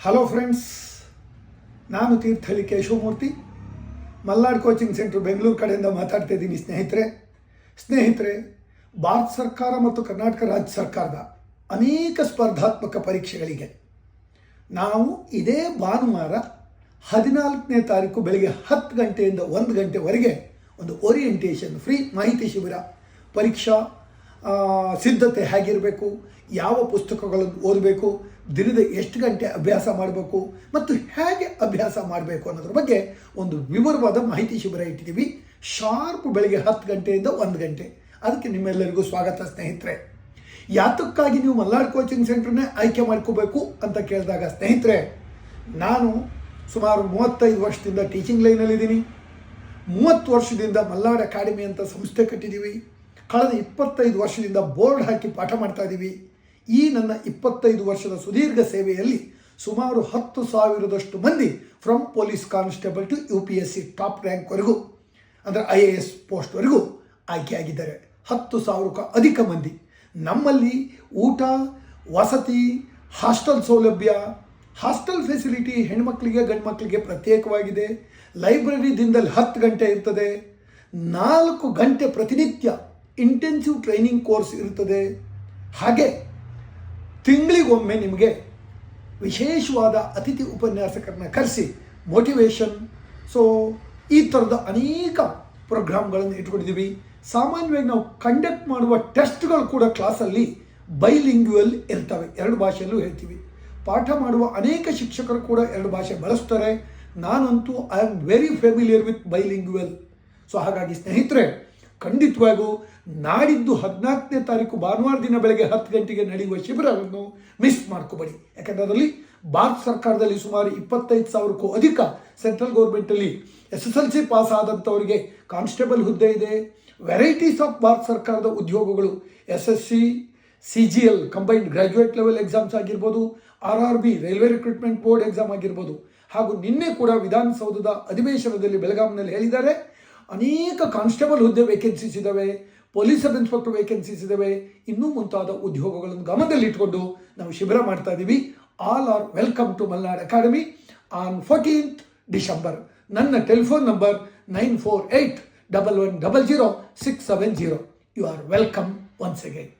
Hello friends, ನಾನು Thirthahalli Keshavamurthy, Malnad coaching centre Bengaluru ಕಡೆಯಿಂದ ಮಾತಾಡ್ತಾ ಇದ್ದೀನಿ. ಸ್ನೇಹಿತರೆ, ಭಾರತ ಸರ್ಕಾರ ಮತ್ತು ಕರ್ನಾಟಕ ರಾಜ್ಯ ಸರ್ಕಾರದ ಅನೇಕ ಸ್ಪರ್ಧಾತ್ಮಕ ಪರೀಕ್ಷೆಗಳಿಗೆ ನಾವು ಇದೇ ಭಾನುವಾರ 14ನೇ ತಾರೀಕು ಬೆಳಗ್ಗೆ 10 ಗಂಟೆಯಿಂದ 1 ಗಂಟೆವರೆಗೆ ಒಂದು ಓರಿಯೆಂಟೇಷನ್ ಫ್ರೀ ಮಾಹಿತಿ ಶಿಬಿರ, ಪರೀಕ್ಷಾ ಸಿದ್ಧತೆ ಹೇಗಿರಬೇಕು, ಯಾವ ಪುಸ್ತಕಗಳನ್ನು ಓದಬೇಕು, ದಿನದ ಎಷ್ಟು ಗಂಟೆ ಅಭ್ಯಾಸ ಮಾಡಬೇಕು ಮತ್ತು ಹೇಗೆ ಅಭ್ಯಾಸ ಮಾಡಬೇಕು ಅನ್ನೋದ್ರ ಬಗ್ಗೆ ಒಂದು ವಿವರವಾದ ಮಾಹಿತಿ ಶಿಬಿರ ಇಟ್ಟಿದ್ದೀವಿ. ಶಾರ್ಪ್ ಬೆಳಗ್ಗೆ 10 ಗಂಟೆಯಿಂದ 1 ಗಂಟೆ. ಅದಕ್ಕೆ ನಿಮ್ಮೆಲ್ಲರಿಗೂ ಸ್ವಾಗತ ಸ್ನೇಹಿತರೆ. ಯಾತಕ್ಕಾಗಿ ನೀವು ಮಲ್ನಾಡ್ ಕೋಚಿಂಗ್ ಸೆಂಟರ್ನೇ ಆಯ್ಕೆ ಮಾಡ್ಕೋಬೇಕು ಅಂತ ಕೇಳಿದಾಗ ಸ್ನೇಹಿತರೆ, ನಾನು ಸುಮಾರು 35 ವರ್ಷದಿಂದ ಟೀಚಿಂಗ್ ಲೈನಲ್ಲಿದ್ದೀನಿ. 30 ವರ್ಷದಿಂದ ಮಲ್ನಾಡ್ ಅಕಾಡೆಮಿ ಅಂತ ಸಂಸ್ಥೆ ಕಟ್ಟಿದ್ದೀವಿ. ಕಳೆದ 25 ವರ್ಷದಿಂದ ಬೋರ್ಡ್ ಹಾಕಿ ಪಾಠ ಮಾಡ್ತಾ ಇದ್ದೀವಿ. ಈ ನನ್ನ 25 ವರ್ಷದ ಸುದೀರ್ಘ ಸೇವೆಯಲ್ಲಿ ಸುಮಾರು 10,000ದಷ್ಟು ಮಂದಿ from police constable to UPSC top ರ್ಯಾಂಕ್ವರೆಗೂ, ಅಂದರೆ IAS ಪೋಸ್ಟ್ವರೆಗೂ ಆಯ್ಕೆಯಾಗಿದ್ದಾರೆ. 10,000ಕ್ಕೂ ಅಧಿಕ ಮಂದಿ. ನಮ್ಮಲ್ಲಿ ಊಟ, ವಸತಿ, ಹಾಸ್ಟೆಲ್ ಸೌಲಭ್ಯ, ಹಾಸ್ಟೆಲ್ ಫೆಸಿಲಿಟಿ ಹೆಣ್ಮಕ್ಳಿಗೆ ಗಂಡು ಮಕ್ಕಳಿಗೆ ಪ್ರತ್ಯೇಕವಾಗಿದೆ. ಲೈಬ್ರರಿ ದಿನದಲ್ಲಿ 10 ಗಂಟೆ ಇರ್ತದೆ. 4 ಗಂಟೆ ಪ್ರತಿನಿತ್ಯ ಇಂಟೆನ್ಸಿವ್ ಟ್ರೈನಿಂಗ್ ಕೋರ್ಸ್ ಇರ್ತದೆ. ಹಾಗೆ ತಿಂಗಳಿಗೊಮ್ಮೆ ನಿಮಗೆ ವಿಶೇಷವಾದ ಅತಿಥಿ ಉಪನ್ಯಾಸಕರನ್ನ ಕರೆಸಿ ಮೋಟಿವೇಶನ್, ಈ ಥರದ ಅನೇಕ ಪ್ರೋಗ್ರಾಮ್ಗಳನ್ನು ಇಟ್ಕೊಂಡಿದ್ದೀವಿ. ಸಾಮಾನ್ಯವಾಗಿ ನಾವು ಕಂಡಕ್ಟ್ ಮಾಡುವ ಟೆಸ್ಟ್ಗಳು ಕೂಡ ಕ್ಲಾಸಲ್ಲಿ ಬೈಲಿಂಗ್ಯುವಲ್ ಇರ್ತವೆ, 2 ಭಾಷೆಯಲ್ಲೂ ಹೇಳ್ತೀವಿ. ಪಾಠ ಮಾಡುವ ಅನೇಕ ಶಿಕ್ಷಕರು ಕೂಡ 2 ಭಾಷೆ ಬಳಸ್ತಾರೆ. ನಾನಂತೂ I am very familiar with bilingual. ಹಾಗಾಗಿ ಸ್ನೇಹಿತರೆ, ಖಂಡಿತವಾಗೂ ನಾಡಿದ್ದು 14ನೇ ತಾರೀಕು ಭಾನುವಾರ ದಿನ ಬೆಳಗ್ಗೆ 10 ಗಂಟೆಗೆ ನಡೆಯುವ ಶಿಬಿರವನ್ನು ಮಿಸ್ ಮಾಡ್ಕೋಬೇಡಿ. ಯಾಕಂದರೆ ಅದರಲ್ಲಿ ಭಾರತ ಸರ್ಕಾರದಲ್ಲಿ ಸುಮಾರು 25,000ಕ್ಕೂ ಅಧಿಕ ಸೆಂಟ್ರಲ್ ಗೌರ್ಮೆಂಟಲ್ಲಿ SSLC ಪಾಸ್ ಆದಂಥವರಿಗೆ ಕಾನ್ಸ್ಟೇಬಲ್ ಹುದ್ದೆ ಇದೆ. ವೆರೈಟೀಸ್ ಆಫ್ ಭಾರತ ಸರ್ಕಾರದ ಉದ್ಯೋಗಗಳು, SSC, CGL combined graduate level exams ಆಗಿರ್ಬೋದು, RRB railway recruitment board exam ಆಗಿರ್ಬೋದು. ಹಾಗೂ ನಿನ್ನೆ ಕೂಡ ವಿಧಾನಸೌಧದ ಅಧಿವೇಶನದಲ್ಲಿ ಬೆಳಗಾವಿನಲ್ಲಿ ಹೇಳಿದ್ದಾರೆ, ಅನೇಕ ಕಾನ್ಸ್ಟೇಬಲ್ ಹುದ್ದೆ ವೇಕೆನ್ಸೀಸ್ ಇದ್ದಾವೆ, ಪೊಲೀಸ್ ಸಬ್ ಇನ್ಸ್ಪೆಕ್ಟರ್ ವೇಕೆನ್ಸೀಸ್ ಇದ್ದಾವೆ, ಇನ್ನೂ ಮುಂತಾದ ಉದ್ಯೋಗಗಳನ್ನು ಗಮನದಲ್ಲಿಟ್ಟುಕೊಂಡು ನಾವು ಶಿಬಿರ ಮಾಡ್ತಾ ಇದ್ದೀವಿ. All are welcome to Malnad academy on 14th December. ನನ್ನ telephone number 9481100670. You are welcome once again.